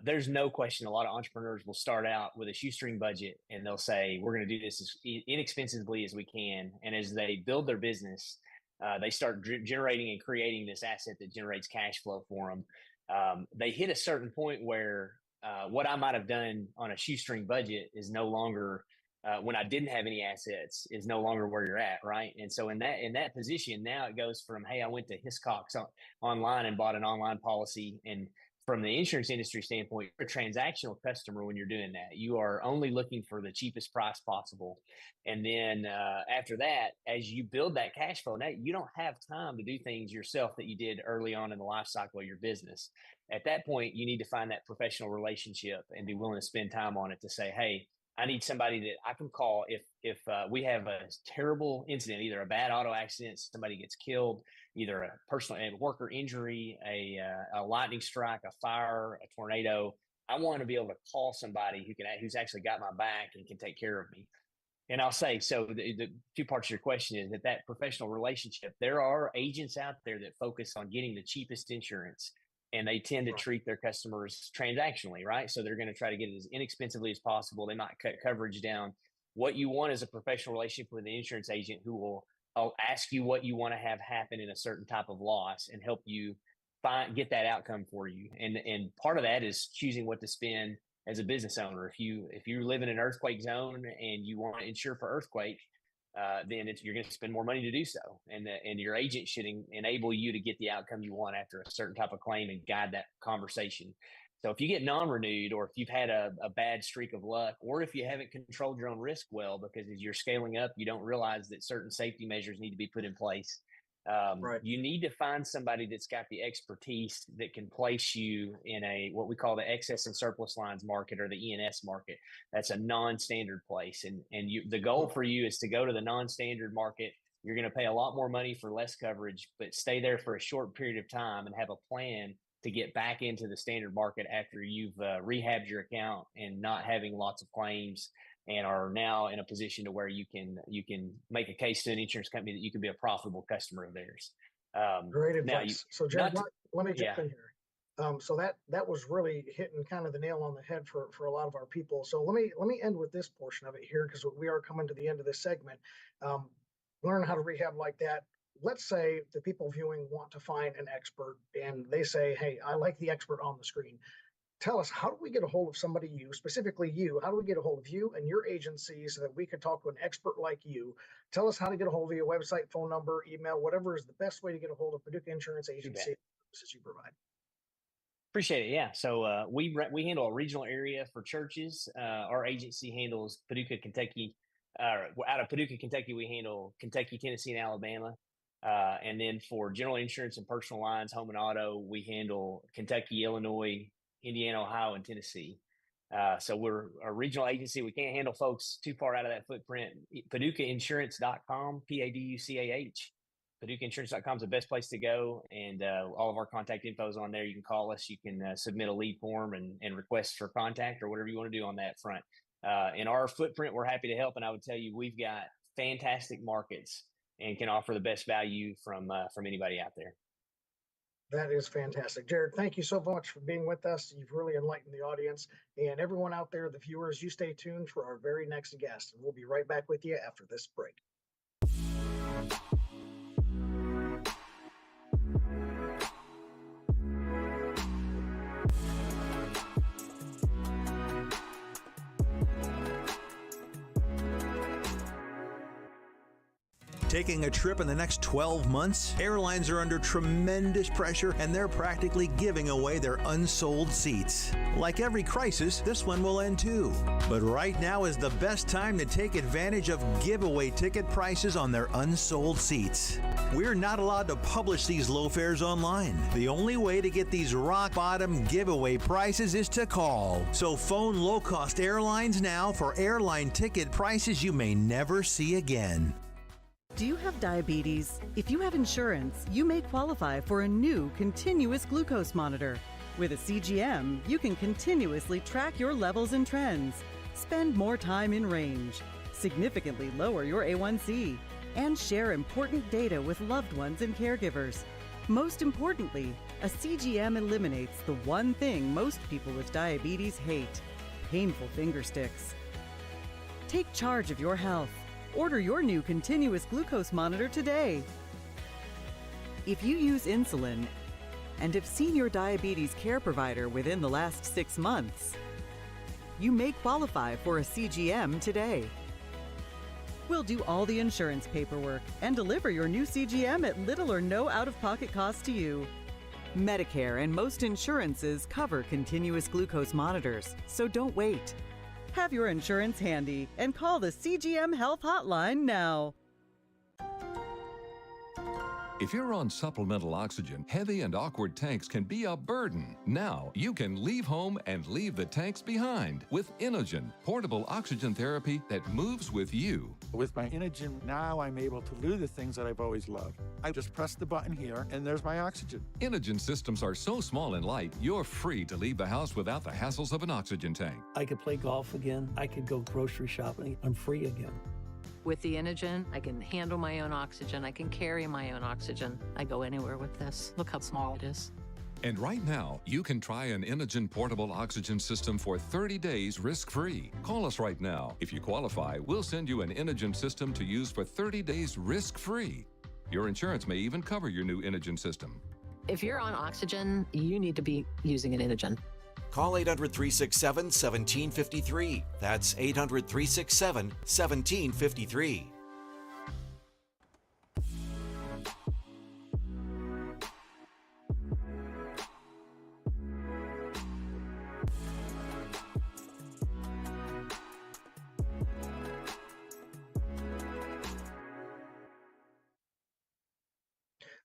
there's no question a lot of entrepreneurs will start out with a shoestring budget and they'll say, we're going to do this as inexpensively as we can. And as they build their business, they start generating and creating this asset that generates cash flow for them. They hit a certain point where what I might have done on a shoestring budget is no longer when I didn't have any assets is no longer where you're at, right? And so in that position, now it goes from, hey, I went to Hiscox online and bought an online policy. And from the insurance industry standpoint, you're a transactional customer when you're doing that. You are only looking for the cheapest price possible. And then after that, as you build that cash flow, now you don't have time to do things yourself that you did early on in the life cycle of your business. At that point, you need to find that professional relationship and be willing to spend time on it to say, hey, I need somebody that I can call if we have a terrible incident, either a bad auto accident, somebody gets killed, either a personal worker injury, a lightning strike, a fire, a tornado. I want to be able to call somebody who's actually got my back and can take care of me. And I'll say, so the two parts of your question is that professional relationship, there are agents out there that focus on getting the cheapest insurance. And they tend to treat their customers transactionally, right? So they're going to try to get it as inexpensively as possible. They might cut coverage down. What you want is a professional relationship with an insurance agent who will ask you what you want to have happen in a certain type of loss and help you get that outcome for you. And part of that is choosing what to spend as a business owner. If you live in an earthquake zone and you want to insure for earthquake, then you're going to spend more money to do so. And your agent should enable you to get the outcome you want after a certain type of claim and guide that conversation. So if you get non-renewed, or if you've had a bad streak of luck, or if you haven't controlled your own risk well, because as you're scaling up, you don't realize that certain safety measures need to be put in place. You need to find somebody that's got the expertise that can place you in what we call the excess and surplus lines market, or the E&S market. That's a non-standard place. And the goal for you is to go to the non-standard market. You're going to pay a lot more money for less coverage, but stay there for a short period of time and have a plan to get back into the standard market after you've rehabbed your account and not having lots of claims, and are now in a position to where you can make a case to an insurance company that you can be a profitable customer of theirs. Great advice. So Jared, let me jump in here. So that was really hitting kind of the nail on the head for a lot of our people. So let me end with this portion of it here, because we are coming to the end of this segment. Learn how to rehab like that. Let's say the people viewing want to find an expert and they say, hey, I like the expert on the screen. Tell us, how do we get a hold of somebody, specifically you? How do we get a hold of you and your agency so that we could talk to an expert like you? Tell us how to get a hold of you, website, phone number, email, whatever is the best way to get a hold of Paducah Insurance Agency services you provide. Appreciate it. Yeah. So we handle a regional area for churches. Our agency handles Paducah, Kentucky. Out of Paducah, Kentucky, we handle Kentucky, Tennessee, and Alabama. And then for general insurance and personal lines, home and auto, we handle Kentucky, Illinois, Indiana, Ohio, and Tennessee. So we're a regional agency. We can't handle folks too far out of that footprint. PaducahInsurance.com, PADUCAH. PaducahInsurance.com is the best place to go. And all of our contact info is on there. You can call us. You can submit a lead form and request for contact or whatever you want to do on that front. In our footprint, we're happy to help. And I would tell you, we've got fantastic markets and can offer the best value from anybody out there. That is fantastic. Jared, thank you so much for being with us. You've really enlightened the audience. And everyone out there, the viewers, you stay tuned for our very next guest. And we'll be right back with you after this break. taking a trip in the next 12 months? Airlines are under tremendous pressure and they're practically giving away their unsold seats. Like every crisis, this one will end too. But right now is the best time to take advantage of giveaway ticket prices on their unsold seats. We're not allowed to publish these low fares online. The only way to get these rock bottom giveaway prices is to call. So phone low-cost airlines now for airline ticket prices you may never see again. Do you have diabetes? If you have insurance, you may qualify for a new continuous glucose monitor. With a CGM, you can continuously track your levels and trends, spend more time in range, significantly lower your A1C, and share important data with loved ones and caregivers. Most importantly, a CGM eliminates the one thing most people with diabetes hate: painful finger sticks. Take charge of your health. Order your new continuous glucose monitor today. If you use insulin and have seen your diabetes care provider within the last 6 months, you may qualify for a CGM today. We'll do all the insurance paperwork and deliver your new CGM at little or no out-of-pocket cost to you. Medicare and most insurances cover continuous glucose monitors, so don't wait. Have your insurance handy and call the CGM Health Hotline now. If you're on supplemental oxygen, heavy and awkward tanks can be a burden. Now you can leave home and leave the tanks behind with Inogen, portable oxygen therapy that moves with you. With my Inogen, now I'm able to do the things that I've always loved. I just press the button here, and there's my oxygen. Inogen systems are so small and light, you're free to leave the house without the hassles of an oxygen tank. I could play golf again. I could go grocery shopping. I'm free again. With the Inogen, I can handle my own oxygen. I can carry my own oxygen. I go anywhere with this. Look how small it is. And right now, you can try an Inogen portable oxygen system for 30 days risk-free. Call us right now. If you qualify, we'll send you an Inogen system to use for 30 days risk-free. Your insurance may even cover your new Inogen system. If you're on oxygen, you need to be using an Inogen. Call 800-367-1753. That's 800-367-1753.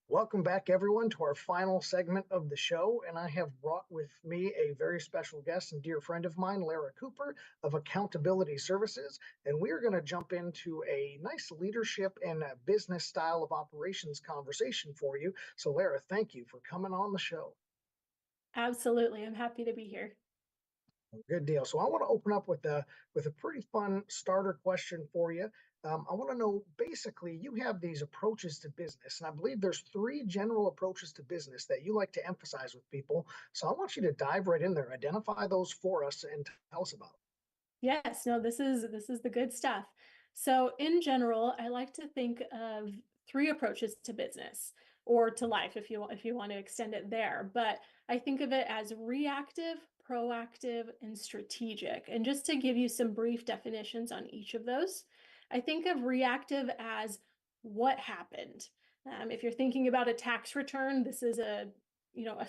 Welcome back, everyone, to our final segment of the show. And I have brought with me a very special guest and dear friend of mine, Lara Cooper of Accountability Services. And we are going to jump into a nice leadership and business style of operations conversation for you. So, Lara, thank you for coming on the show. Absolutely. I'm happy to be here. Good deal. So I want to open up with a pretty fun starter question for you. I want to know, basically, you have these approaches to business, and I believe there's 3 general approaches to business that you like to emphasize with people. So I want you to dive right in there, identify those for us, and tell us about them. Yes, no, this is the good stuff. So in general, I like to think of 3 approaches to business or to life if you want to extend it there. But I think of it as reactive, proactive, and strategic. And just to give you some brief definitions on each of those, I think of reactive as what happened. If you're thinking about a tax return, this is a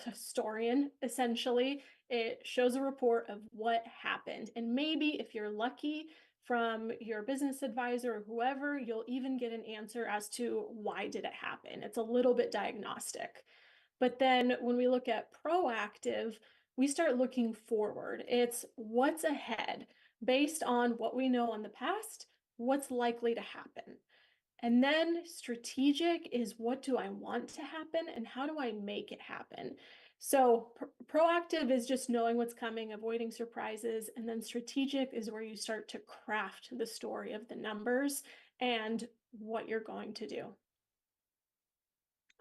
historian, essentially. It shows a report of what happened. And maybe if you're lucky, from your business advisor or whoever, you'll even get an answer as to why did it happen. It's a little bit diagnostic. But then when we look at proactive, we start looking forward. It's what's ahead based on what we know in the past, what's likely to happen. And then strategic is what do I want to happen and how do I make it happen? So proactive is just knowing what's coming, avoiding surprises. And then strategic is where you start to craft the story of the numbers and what you're going to do.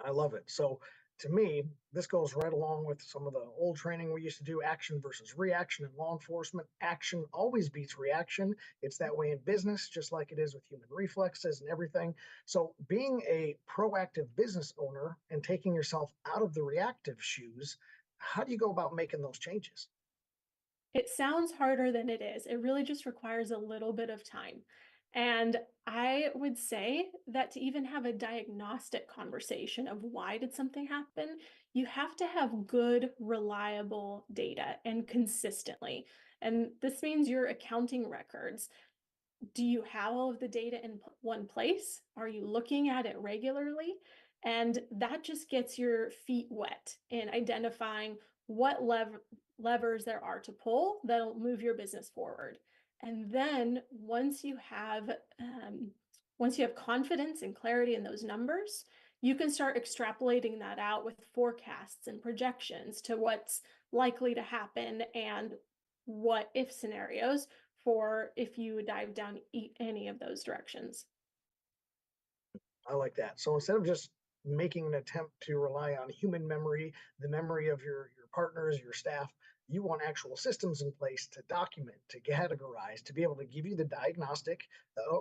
I love it. So to me, this goes right along with some of the old training we used to do, action versus reaction in law enforcement. Action always beats reaction. It's that way in business, just like it is with human reflexes and everything. So being a proactive business owner and taking yourself out of the reactive shoes, how do you go about making those changes? It sounds harder than it is. It really just requires a little bit of time. And I would say that to even have a diagnostic conversation of why did something happen, you have to have good, reliable data and consistently. And this means your accounting records. Do you have all of the data in one place? Are you looking at it regularly? And that just gets your feet wet in identifying what levers there are to pull that'll move your business forward. And then once you have confidence and clarity in those numbers, you can start extrapolating that out with forecasts and projections to what's likely to happen and what if scenarios for if you dive down any of those directions. I like that. So instead of just making an attempt to rely on human memory, the memory of your partners, your staff, you want actual systems in place to document, to categorize, to be able to give you the diagnostic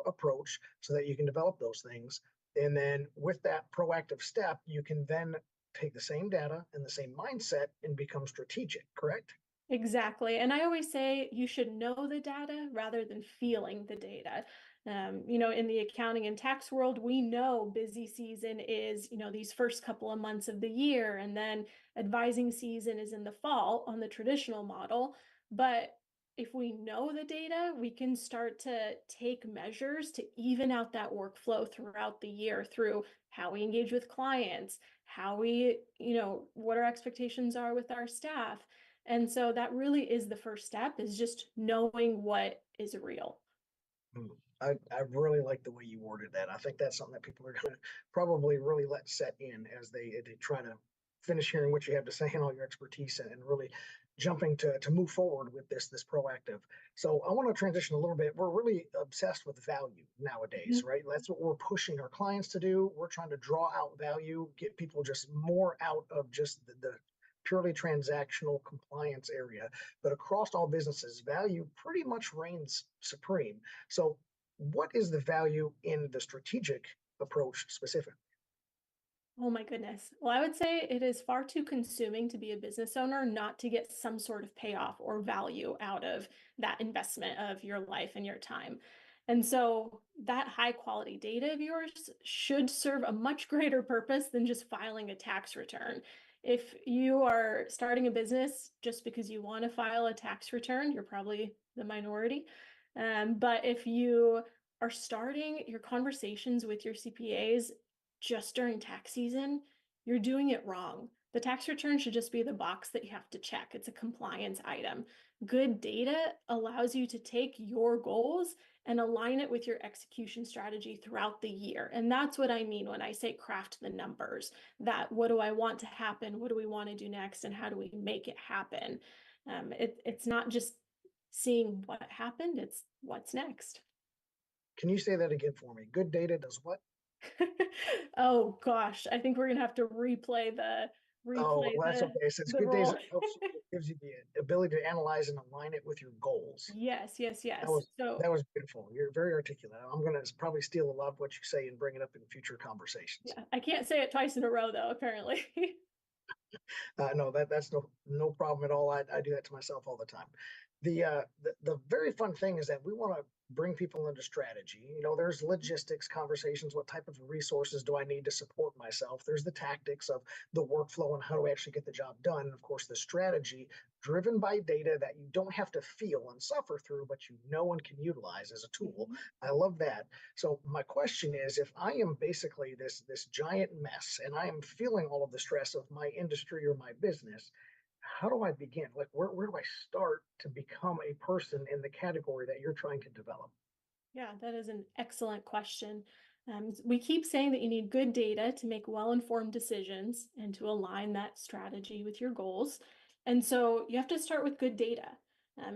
approach so that you can develop those things. And then with that proactive step, you can then take the same data and the same mindset and become strategic, correct? Exactly. And I always say you should know the data rather than feeling the data. In the accounting and tax world, we know busy season is, these first couple of months of the year, and then advising season is in the fall on the traditional model. But if we know the data, we can start to take measures to even out that workflow throughout the year through how we engage with clients, how we, what our expectations are with our staff. And so that really is the first step, is just knowing what is real. I really like the way you worded that. I think that's something that people are going to probably really let set in as they try to finish hearing what you have to say and all your expertise and really jumping to move forward with this proactive. So I want to transition a little bit. We're really obsessed with value nowadays, right? That's what we're pushing our clients to do. We're trying to draw out value, get people just more out of just the purely transactional compliance area. But across all businesses, value pretty much reigns supreme. So what is the value in the strategic approach specifically? Oh my goodness. Well, I would say it is far too consuming to be a business owner not to get some sort of payoff or value out of that investment of your life and your time. And so that high quality data of yours should serve a much greater purpose than just filing a tax return. If you are starting a business just because you want to file a tax return, you're probably the minority. But if you are starting your conversations with your CPAs just during tax season, you're doing it wrong. The tax return should just be the box that you have to check. It's a compliance item. Good data allows you to take your goals and align it with your execution strategy throughout the year. And that's what I mean when I say craft the numbers. That what do I want to happen? What do we want to do next? And how do we make it happen? It's not just seeing what happened, it's what's next. Can you say that again for me? Good data does what? Oh gosh, I think we're gonna have to replay Oh, well, that's okay. Since the good data role. helps you, it gives you the ability to analyze and align it with your goals. Yes. That was beautiful. You're very articulate. I'm gonna probably steal a lot of what you say and bring it up in future conversations. Yeah, I can't say it twice in a row though, apparently. No, that's no problem at all. I do that to myself all the time. The very fun thing is that we want to bring people into strategy. There's logistics conversations. What type of resources do I need to support myself? There's the tactics of the workflow and how do I actually get the job done. And of course, the strategy driven by data that you don't have to feel and suffer through, but you know and can utilize as a tool. I love that. So my question is, if I am basically this giant mess and I am feeling all of the stress of my industry or my business, how do I begin? Like, where do I start to become a person in the category that you're trying to develop? Yeah, that is an excellent question. We keep saying that you need good data to make well-informed decisions and to align that strategy with your goals. And so you have to start with good data.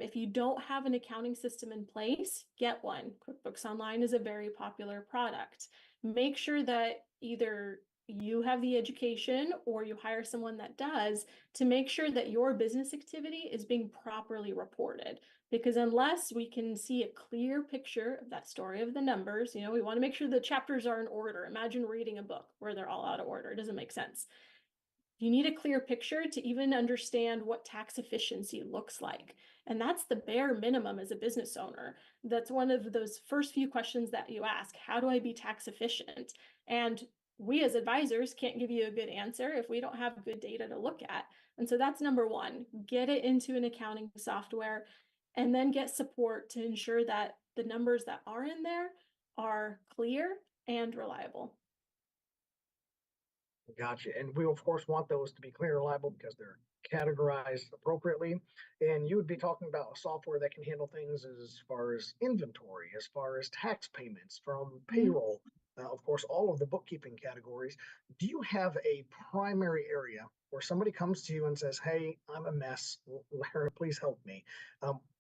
If you don't have an accounting system in place, get one. QuickBooks Online is a very popular product. Make sure that either you have the education or you hire someone that does to make sure that your business activity is being properly reported. Because unless we can see a clear picture of that story of the numbers, we want to make sure the chapters are in order. Imagine reading a book where they're all out of order. It doesn't make sense. You need a clear picture to even understand what tax efficiency looks like. And that's the bare minimum as a business owner. That's one of those first few questions that you ask. How do I be tax efficient? And we as advisors can't give you a good answer if we don't have good data to look at. And so that's number one, get it into an accounting software and then get support to ensure that the numbers that are in there are clear and reliable. Gotcha. And we, of course, want those to be clear and reliable because they're categorized appropriately. And you would be talking about a software that can handle things as far as inventory, as far as tax payments from payroll, of course, all of the bookkeeping categories. Do you have a primary area where somebody comes to you and says, hey, I'm a mess, Lara, please help me?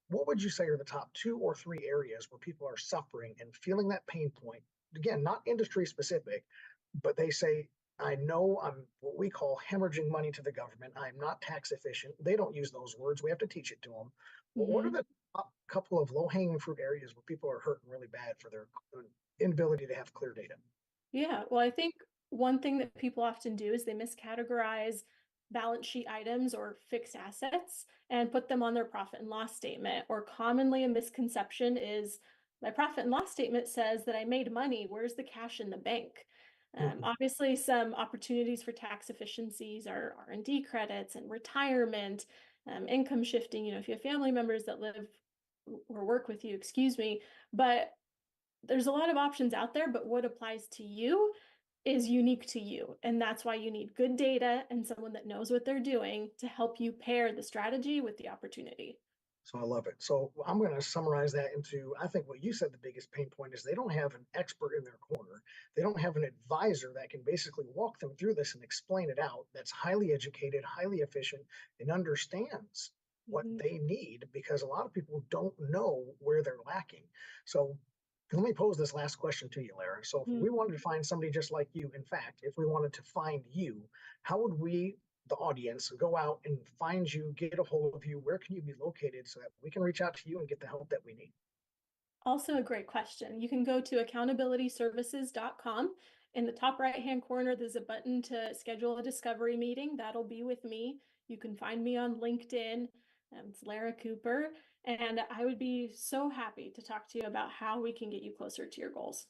What would you say are the top 2 or 3 areas where people are suffering and feeling that pain point? Again, not industry specific, but they say, I know I'm what we call hemorrhaging money to the government. I'm not tax efficient. They don't use those words. We have to teach it to them. But what are the top couple of low-hanging fruit areas where people are hurting really bad for their inability to have clear data? Yeah, well, I think one thing that people often do is they miscategorize balance sheet items or fixed assets and put them on their profit and loss statement. Or commonly a misconception is my profit and loss statement says that I made money. Where's the cash in the bank? Obviously, some opportunities for tax efficiencies are R&D credits and retirement, income shifting, if you have family members that live or work with you, excuse me, but there's a lot of options out there, but what applies to you is unique to you. And that's why you need good data and someone that knows what they're doing to help you pair the strategy with the opportunity. So I love it. So I'm going to summarize that into, I think what you said the biggest pain point is they don't have an expert in their corner. They don't have an advisor that can basically walk them through this and explain it out, that's highly educated, highly efficient, and understands what they need, because a lot of people don't know where they're lacking. So let me pose this last question to you, Lara. So if we wanted to find somebody just like you, in fact, if we wanted to find you, how would we, the audience, go out and find you, get a hold of you? Where can you be located so that we can reach out to you and get the help that we need? Also a great question. You can go to accountabilityservices.com. In the top right-hand corner, there's a button to schedule a discovery meeting. That'll be with me. You can find me on LinkedIn. It's Lara Cooper. And I would be so happy to talk to you about how we can get you closer to your goals.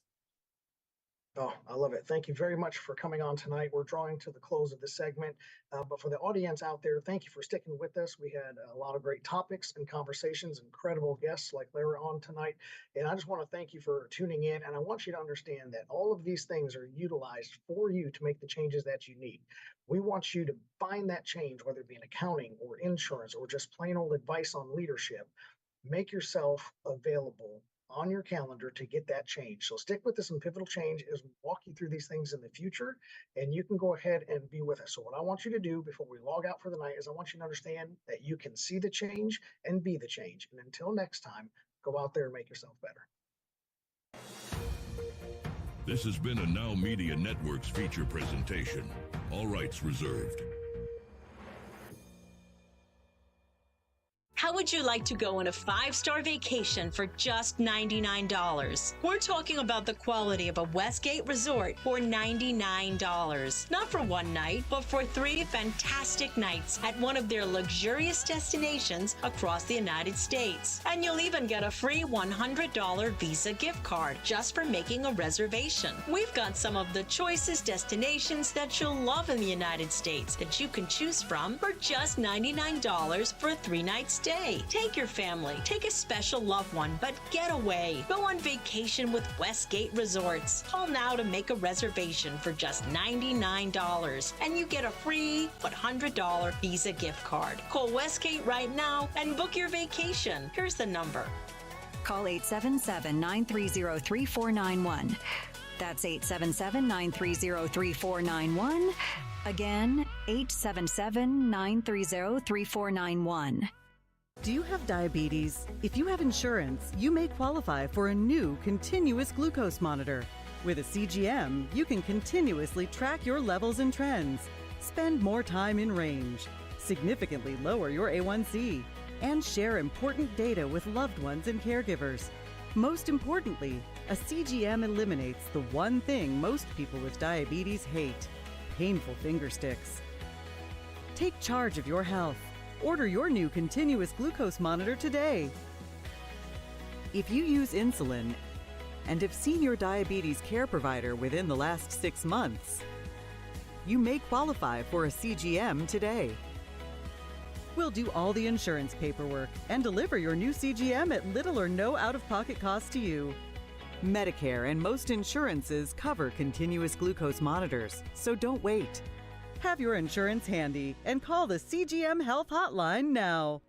Oh, I love it. Thank you very much for coming on tonight. We're drawing to the close of the segment, but for the audience out there, thank you for sticking with us. We had a lot of great topics and conversations, incredible guests like Lara on tonight. And I just want to thank you for tuning in. And I want you to understand that all of these things are utilized for you to make the changes that you need. We want you to find that change, whether it be in accounting or insurance or just plain old advice on leadership. Make yourself available on your calendar to get that change. So stick with us in Pivotal Change as we walk you through these things in the future, and you can go ahead and be with us. So what I want you to do before we log out for the night is I want you to understand that you can see the change and be the change. And until next time, go out there and make yourself better. This has been a Now Media Networks feature presentation. All rights reserved. How would you like to go on a 5-star vacation for just $99? We're talking about the quality of a Westgate resort for $99. Not for one night, but for 3 fantastic nights at one of their luxurious destinations across the United States. And you'll even get a free $100 Visa gift card just for making a reservation. We've got some of the choicest destinations that you'll love in the United States that you can choose from for just $99 for a 3-night stay. Take your family, take a special loved one, but get away. Go on vacation with Westgate Resorts. Call now to make a reservation for just $99, and you get a free $100 Visa gift card. Call Westgate right now and book your vacation. Here's the number. Call 877-930-3491. That's 877-930-3491. Again, 877-930-3491. Do you have diabetes? If you have insurance, you may qualify for a new continuous glucose monitor. With a CGM, you can continuously track your levels and trends, spend more time in range, significantly lower your A1C, and share important data with loved ones and caregivers. Most importantly, a CGM eliminates the one thing most people with diabetes hate: painful finger sticks. Take charge of your health. Order your new continuous glucose monitor today. If you use insulin and have seen your diabetes care provider within the last 6 months, you may qualify for a CGM today. We'll do all the insurance paperwork and deliver your new CGM at little or no out-of-pocket cost to you. Medicare and most insurances cover continuous glucose monitors, so don't wait. Have your insurance handy and call the CGM Health Hotline now.